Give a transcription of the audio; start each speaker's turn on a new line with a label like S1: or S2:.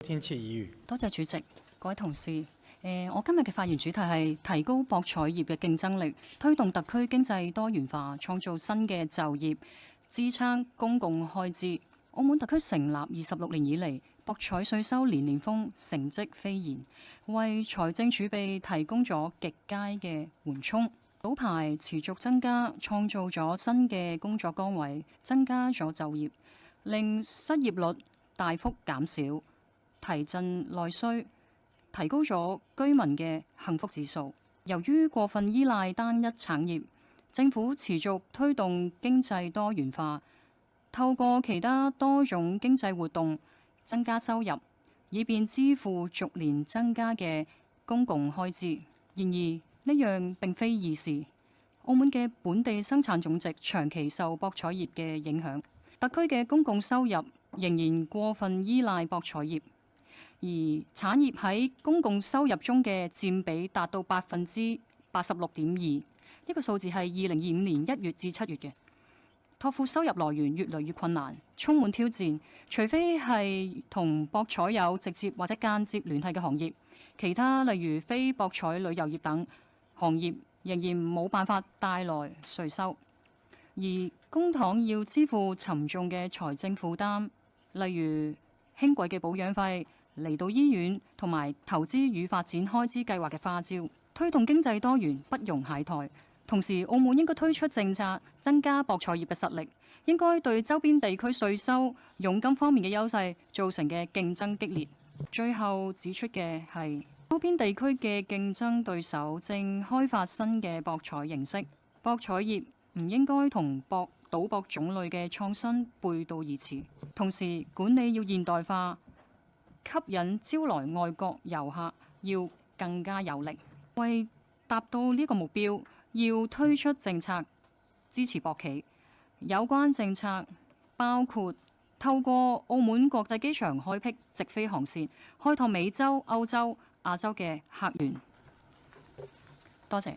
S1: 天氣已雨。
S2: 多謝主席，各位同事。我今日嘅發言主題係提高博彩業嘅競爭力，推動特區經濟多元化，創造新嘅就業，支撐公共開支。澳門特區成立26年以嚟，博彩稅收年年豐，成績斐然，為財政儲備提供咗極佳嘅緩衝。賭牌持續增加，創造咗新嘅工作崗位，增加咗就業，令失業率大幅減少，提振內需，提高咗居民嘅幸福指數。由於過分依賴單一產業，政府持續推動經濟多元化，透過其他多種經濟活動增加收入，以便支付逐年增加嘅公共開支。然而呢樣並非易事。澳門嘅本地生產總值長期受博彩業嘅影響，特區嘅公共收入仍然過分依賴博彩業，而產業喺公共收入中嘅佔比達到86.2%，呢個數字係2025年1月至7月嘅。託付收入來源越嚟越困難，充滿挑戰。除非係同博彩有直接或者間接聯繫嘅行業，其他例如非博彩旅遊業等行業仍然冇辦法帶來稅收。而公帑要支付沉重嘅財政負擔，例如輕軌嘅保養費、離島醫院同埋投資與發展開支計劃嘅花招，推動經濟多元不容懈怠。同時，澳門應該推出政策，增加博彩業嘅實力，應該對周邊地區稅收、佣金方面嘅優勢造成嘅競爭激烈。最後指出嘅係，周邊地區嘅競爭對手正開發新嘅博彩形式，博彩業唔應該同賭博種類嘅創新背道而馳。同時，管理要現代化，吸引招來外國遊客要更加有力。為達到呢個目標，要推出政策支持博企。有關政策包括透過澳門國際機場開闢直飛航線，開拓美洲、歐洲、亞洲嘅客源。多謝。